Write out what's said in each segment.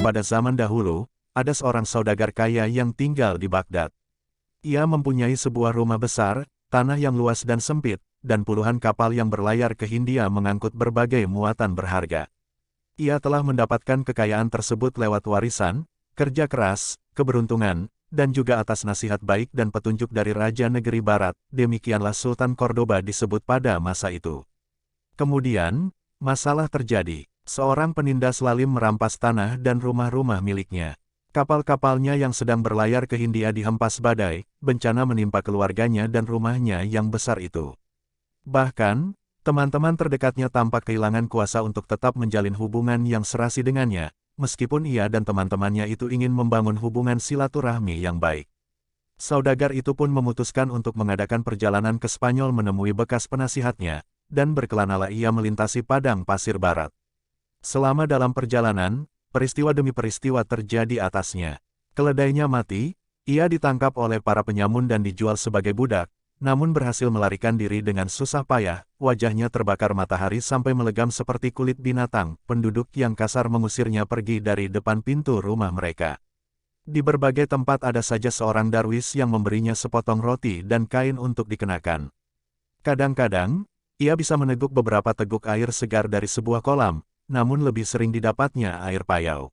Pada zaman dahulu, ada seorang saudagar kaya yang tinggal di Baghdad. Ia mempunyai sebuah rumah besar, tanah yang luas dan sempit, dan puluhan kapal yang berlayar ke Hindia mengangkut berbagai muatan berharga. Ia telah mendapatkan kekayaan tersebut lewat warisan, kerja keras, keberuntungan, dan juga atas nasihat baik dan petunjuk dari Raja Negeri Barat. Demikianlah Sultan Cordoba disebut pada masa itu. Kemudian, masalah terjadi. Seorang penindas lalim merampas tanah dan rumah-rumah miliknya. Kapal-kapalnya yang sedang berlayar ke Hindia dihempas badai, bencana menimpa keluarganya dan rumahnya yang besar itu. Bahkan, teman-teman terdekatnya tampak kehilangan kuasa untuk tetap menjalin hubungan yang serasi dengannya, meskipun ia dan teman-temannya itu ingin membangun hubungan silaturahmi yang baik. Saudagar itu pun memutuskan untuk mengadakan perjalanan ke Spanyol menemui bekas penasihatnya, dan berkelanalah ia melintasi padang pasir barat. Selama dalam perjalanan, peristiwa demi peristiwa terjadi atasnya. Keledainya mati, ia ditangkap oleh para penyamun dan dijual sebagai budak, namun berhasil melarikan diri dengan susah payah, wajahnya terbakar matahari sampai melegam seperti kulit binatang, penduduk yang kasar mengusirnya pergi dari depan pintu rumah mereka. Di berbagai tempat ada saja seorang darwis yang memberinya sepotong roti dan kain untuk dikenakan. Kadang-kadang, ia bisa meneguk beberapa teguk air segar dari sebuah kolam, namun lebih sering didapatnya air payau.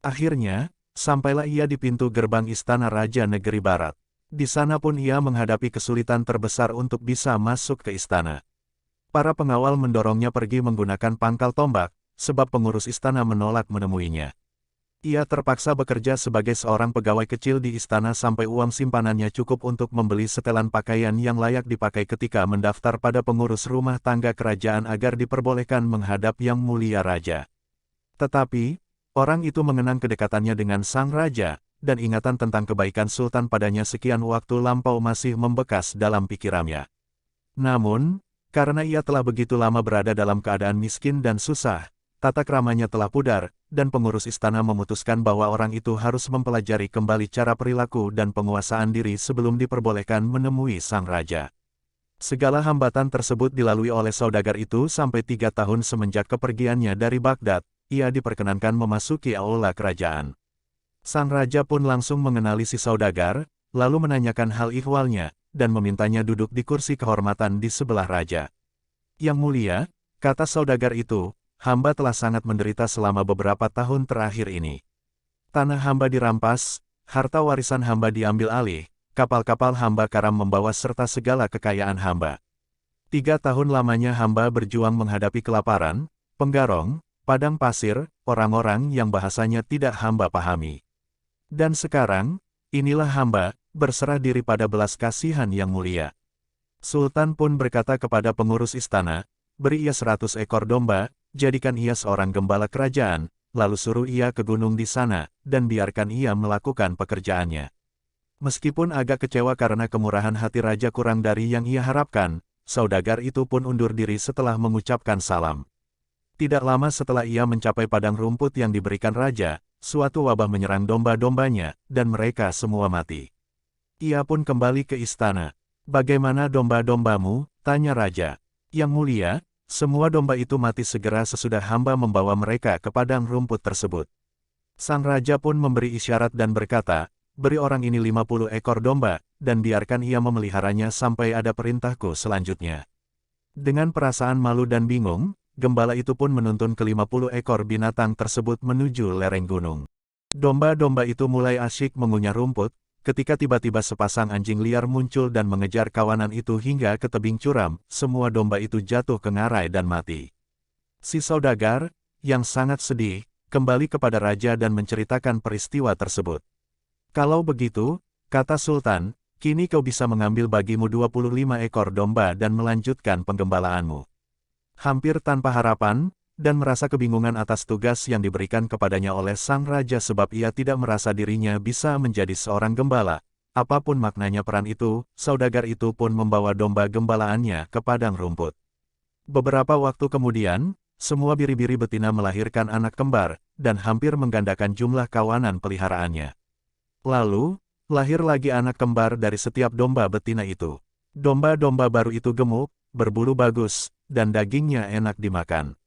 Akhirnya, sampailah ia di pintu gerbang istana Raja Negeri Barat. Di sana pun ia menghadapi kesulitan terbesar untuk bisa masuk ke istana. Para pengawal mendorongnya pergi menggunakan pangkal tombak, sebab pengurus istana menolak menemuinya. Ia terpaksa bekerja sebagai seorang pegawai kecil di istana sampai uang simpanannya cukup untuk membeli setelan pakaian yang layak dipakai ketika mendaftar pada pengurus rumah tangga kerajaan agar diperbolehkan menghadap Yang Mulia Raja. Tetapi, orang itu mengenang kedekatannya dengan sang raja, dan ingatan tentang kebaikan Sultan padanya sekian waktu lampau masih membekas dalam pikirannya. Namun, karena ia telah begitu lama berada dalam keadaan miskin dan susah, tata kramanya telah pudar, dan pengurus istana memutuskan bahwa orang itu harus mempelajari kembali cara perilaku dan penguasaan diri sebelum diperbolehkan menemui sang raja. Segala hambatan tersebut dilalui oleh saudagar itu sampai 3 tahun semenjak kepergiannya dari Baghdad, ia diperkenankan memasuki aula kerajaan. Sang raja pun langsung mengenali si saudagar, lalu menanyakan hal ihwalnya, dan memintanya duduk di kursi kehormatan di sebelah raja. Yang mulia, kata saudagar itu, hamba telah sangat menderita selama beberapa tahun terakhir ini. Tanah hamba dirampas, harta warisan hamba diambil alih, kapal-kapal hamba karam membawa serta segala kekayaan hamba. 3 tahun lamanya hamba berjuang menghadapi kelaparan, penggarong, padang pasir, orang-orang yang bahasanya tidak hamba pahami. Dan sekarang, inilah hamba, berserah diri pada belas kasihan yang mulia. Sultan pun berkata kepada pengurus istana, beri ia 100 ekor domba, jadikan ia seorang gembala kerajaan, lalu suruh ia ke gunung di sana, dan biarkan ia melakukan pekerjaannya. Meskipun agak kecewa karena kemurahan hati raja kurang dari yang ia harapkan, saudagar itu pun undur diri setelah mengucapkan salam. Tidak lama setelah ia mencapai padang rumput yang diberikan raja, suatu wabah menyerang domba-dombanya, dan mereka semua mati. Ia pun kembali ke istana. Bagaimana domba-dombamu? Tanya raja. Yang mulia, semua domba itu mati segera sesudah hamba membawa mereka ke padang rumput tersebut. Sang raja pun memberi isyarat dan berkata, beri orang ini 50 ekor domba, dan biarkan ia memeliharanya sampai ada perintahku selanjutnya. Dengan perasaan malu dan bingung, gembala itu pun menuntun ke 50 ekor binatang tersebut menuju lereng gunung. Domba-domba itu mulai asyik mengunyah rumput, ketika tiba-tiba sepasang anjing liar muncul dan mengejar kawanan itu hingga ke tebing curam, semua domba itu jatuh ke ngarai dan mati. Si saudagar, yang sangat sedih, kembali kepada raja dan menceritakan peristiwa tersebut. Kalau begitu, kata Sultan, kini kau bisa mengambil bagimu 25 ekor domba dan melanjutkan penggembalaanmu. Hampir tanpa harapan, dan merasa kebingungan atas tugas yang diberikan kepadanya oleh sang raja sebab ia tidak merasa dirinya bisa menjadi seorang gembala. Apapun maknanya peran itu, saudagar itu pun membawa domba gembalaannya ke padang rumput. Beberapa waktu kemudian, semua biri-biri betina melahirkan anak kembar, dan hampir menggandakan jumlah kawanan peliharaannya. Lalu, lahir lagi anak kembar dari setiap domba betina itu. Domba-domba baru itu gemuk, berbulu bagus, dan dagingnya enak dimakan.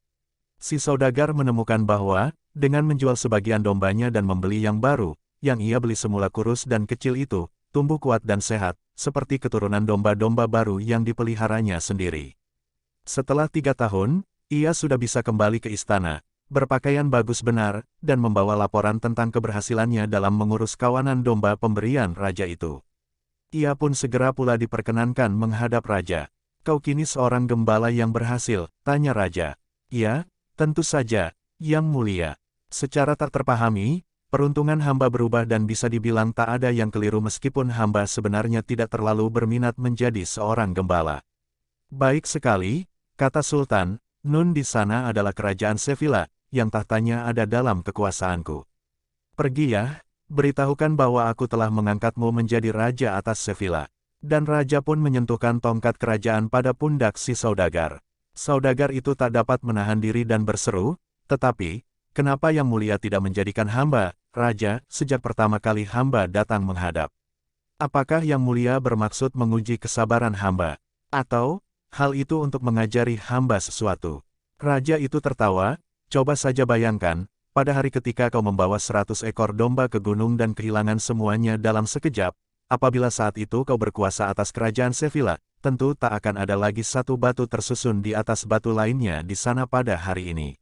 Si saudagar menemukan bahwa, dengan menjual sebagian dombanya dan membeli yang baru, yang ia beli semula kurus dan kecil itu, tumbuh kuat dan sehat, seperti keturunan domba-domba baru yang dipeliharanya sendiri. Setelah 3 tahun, ia sudah bisa kembali ke istana, berpakaian bagus benar, dan membawa laporan tentang keberhasilannya dalam mengurus kawanan domba pemberian raja itu. Ia pun segera pula diperkenankan menghadap raja. "Kau kini seorang gembala yang berhasil?" tanya raja. "Ya, tentu saja, Yang Mulia." Secara tak terpahami, peruntungan hamba berubah dan bisa dibilang tak ada yang keliru meskipun hamba sebenarnya tidak terlalu berminat menjadi seorang gembala. "Baik sekali," kata Sultan, "Nun di sana adalah kerajaan Sevilla, yang tahtanya ada dalam kekuasaanku. Pergi ya, beritahukan bahwa aku telah mengangkatmu menjadi raja atas Sevilla." Dan raja pun menyentuhkan tongkat kerajaan pada pundak si saudagar. Saudagar itu tak dapat menahan diri dan berseru, "Tetapi, kenapa Yang Mulia tidak menjadikan hamba, raja, sejak pertama kali hamba datang menghadap? Apakah Yang Mulia bermaksud menguji kesabaran hamba? Atau, hal itu untuk mengajari hamba sesuatu?" Raja itu tertawa, "Coba saja bayangkan, pada hari ketika kau membawa 100 ekor domba ke gunung dan kehilangan semuanya dalam sekejap, apabila saat itu kau berkuasa atas kerajaan Sevilla, tentu tak akan ada lagi satu batu tersusun di atas batu lainnya di sana pada hari ini.